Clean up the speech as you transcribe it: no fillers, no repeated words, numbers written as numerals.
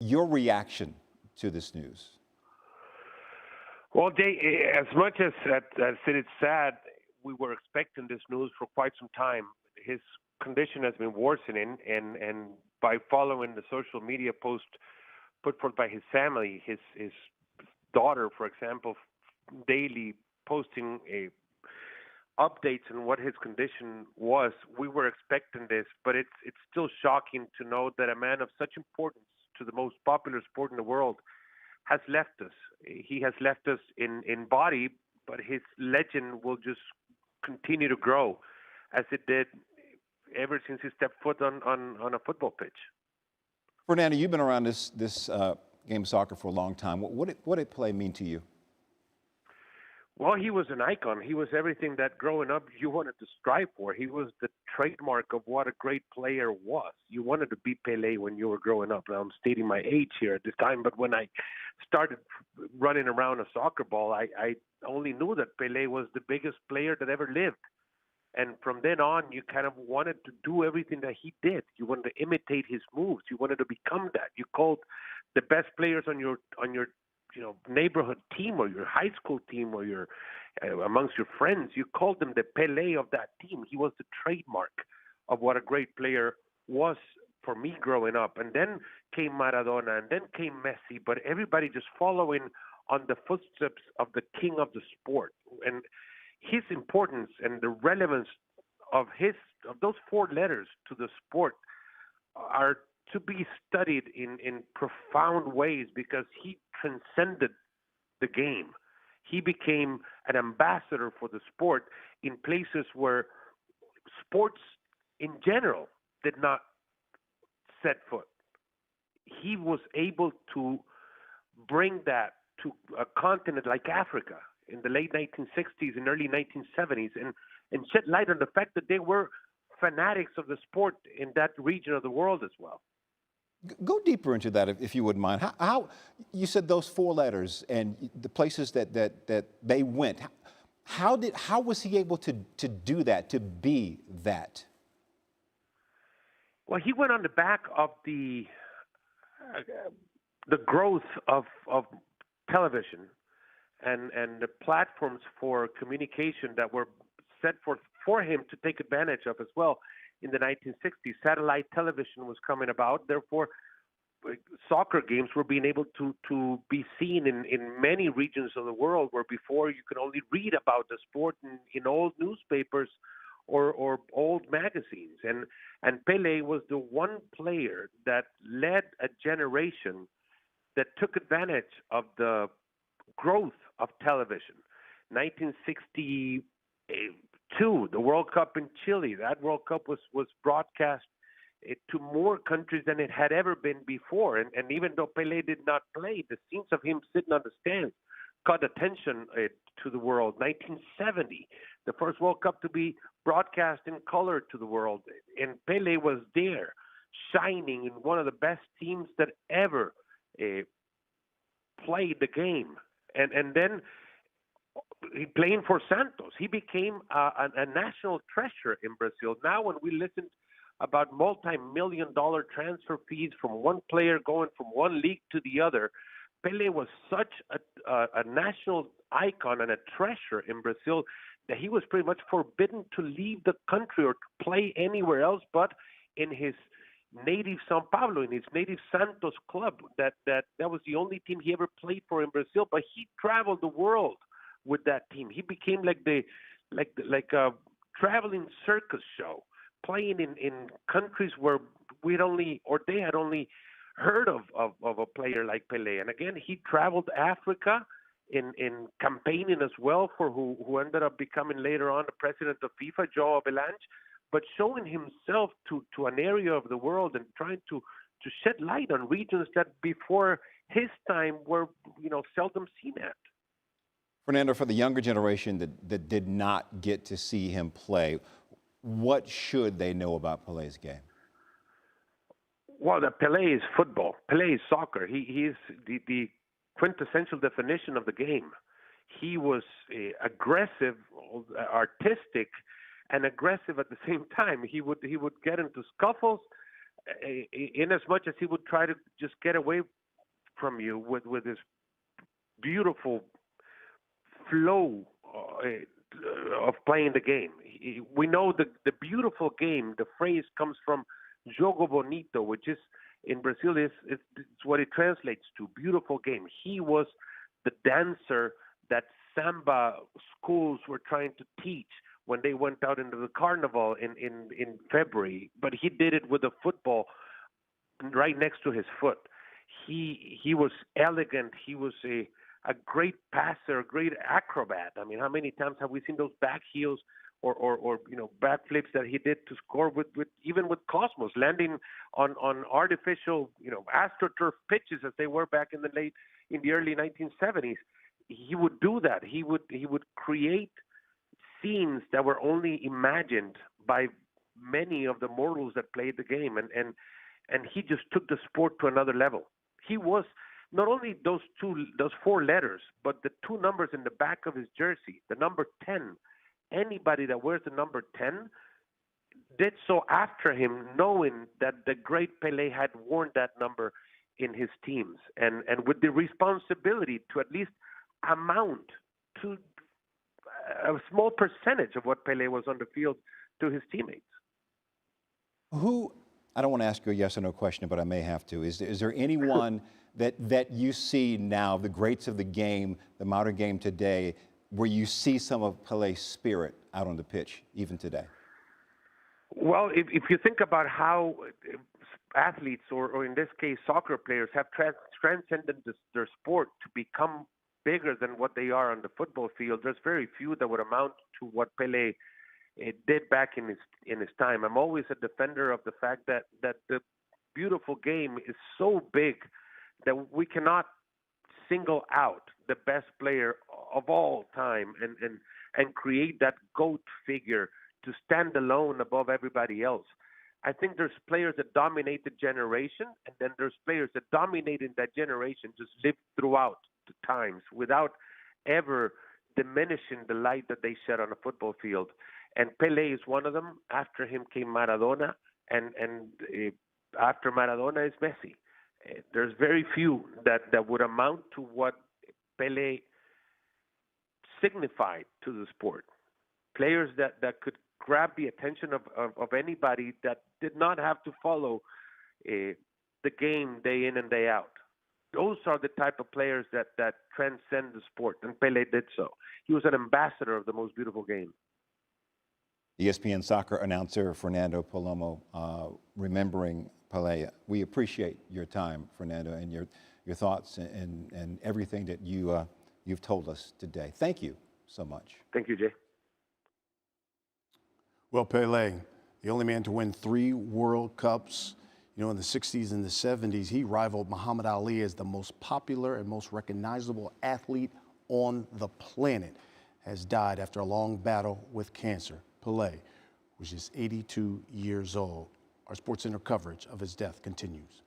Your reaction to this news? Well, Jay, as much as it is sad, we were expecting this news for quite some time. His condition has been worsening, and by following the social media post put forth by his family, his daughter, for example, daily posting a updates on what his condition was, we were expecting this, but it's still shocking to know that a man of such importance to the most popular sport in the world has left us. He has left us in body, but his legend will just continue to grow as it did ever since he stepped foot on a football pitch. Fernando, you've been around this game of soccer for a long time. What did Pelé mean to you? Well, he was an icon. He was everything that growing up you wanted to strive for. He was the trademark of what a great player was. You wanted to be Pelé when you were growing up. Now, I'm stating my age here at this time, but when I started running around a soccer ball, I only knew that Pelé was the biggest player that ever lived. And from then on, you kind of wanted to do everything that he did. You wanted to imitate his moves. You wanted to become that. You called the best players on your neighborhood team or your high school team or your amongst your friends. You called him the Pelé of that team. He was the trademark of what a great player was for me growing up. And then came Maradona, and then came Messi. But everybody just following on the footsteps of the king of the sport. And his importance and the relevance of those four letters to the sport are to be studied in profound ways because he transcended the game. He became an ambassador for the sport in places where sports in general did not set foot. He was able to bring that to a continent like Africa in the late 1960s and early 1970s and shed light on the fact that they were fanatics of the sport in that region of the world as well. Go deeper into that, if you wouldn't mind. How you said those four letters and the places that they went. How was he able to do that, to be that? Well, he went on the back of the growth of television and the platforms for communication that were set forth for him to take advantage of as well. In the 1960s, satellite television was coming about. Therefore, soccer games were being able to be seen in many regions of the world where before you could only read about the sport in old newspapers or old magazines. And Pelé was the one player that led a generation that took advantage of the growth of television. 1962, the World Cup in Chile. That World Cup was broadcast to more countries than it had ever been before. And even though Pelé did not play, the scenes of him sitting on the stands caught attention to the world. 1970, the first World Cup to be broadcast in color to the world. And Pelé was there, shining in one of the best teams that ever played the game. And then he playing for Santos. He became a national treasure in Brazil. Now when we listen about multi-million-dollar transfer fees from one player going from one league to the other, Pelé was such a national icon and a treasure in Brazil that he was pretty much forbidden to leave the country or to play anywhere else but in his native São Paulo, in his native Santos club. That was the only team he ever played for in Brazil, but he traveled the world with that team. He became like a traveling circus show, playing in countries where they had only heard of a player like Pelé. And again, he traveled Africa in campaigning as well for who ended up becoming later on the president of FIFA, João Avelange, but showing himself to an area of the world and trying to shed light on regions that before his time were seldom seen at. Fernando, for the younger generation that did not get to see him play, what should they know about Pelé's game? Well, Pelé is football. Pelé is soccer. He is the quintessential definition of the game. He was aggressive, artistic, and aggressive at the same time. He would get into scuffles. in as much as he would try to just get away from you with his beautiful flow of playing the game. We know the beautiful game, the phrase comes from jogo bonito, which is in Brazil it's what it translates to, beautiful game. He was the dancer that samba schools were trying to teach when they went out into the carnival in February, but he did it with a football right next to his foot. He was elegant. He was a great passer, a great acrobat. I mean, how many times have we seen those back heels or back flips that he did to score with even with Cosmos, landing on artificial, astroturf pitches as they were back in the early 1970s. He would do that. He would create scenes that were only imagined by many of the mortals that played the game, and he just took the sport to another level. He was not only those four letters, but the two numbers in the back of his jersey, the number 10. Anybody that wears the number 10 did so after him, knowing that the great Pelé had worn that number in his teams, and with the responsibility to at least amount to a small percentage of what Pelé was on the field to his teammates. I don't want to ask you a yes or no question, but I may have to. Is there anyone that you see now, the greats of the game, the modern game today, where you see some of Pelé's spirit out on the pitch, even today? Well, if you think about how athletes, or in this case soccer players, have transcended their sport to become bigger than what they are on the football field, there's very few that would amount to what Pelé did back in his time. I'm always a defender of the fact that the beautiful game is so big that we cannot single out the best player of all time and create that GOAT figure to stand alone above everybody else. I think there's players that dominate the generation, and then there's players that dominated that generation, just lived throughout the times without ever diminishing the light that they shed on a football field. And Pelé is one of them. After him came Maradona, and after Maradona is Messi. There's very few that would amount to what Pelé signified to the sport. Players that could grab the attention of anybody that did not have to follow the game day in and day out. Those are the type of players that transcend the sport, and Pelé did so. He was an ambassador of the most beautiful game. ESPN soccer announcer Fernando Palomo, remembering Pelé. We appreciate your time, Fernando, and your thoughts and everything that you've told us today. Thank you so much. Thank you, Jay. Well, Pelé, the only man to win 3 World Cups. In the 60s and the 70s, he rivaled Muhammad Ali as the most popular and most recognizable athlete on the planet, has died after a long battle with cancer. Pelé was just 82 years old. Our SportsCenter coverage of his death continues.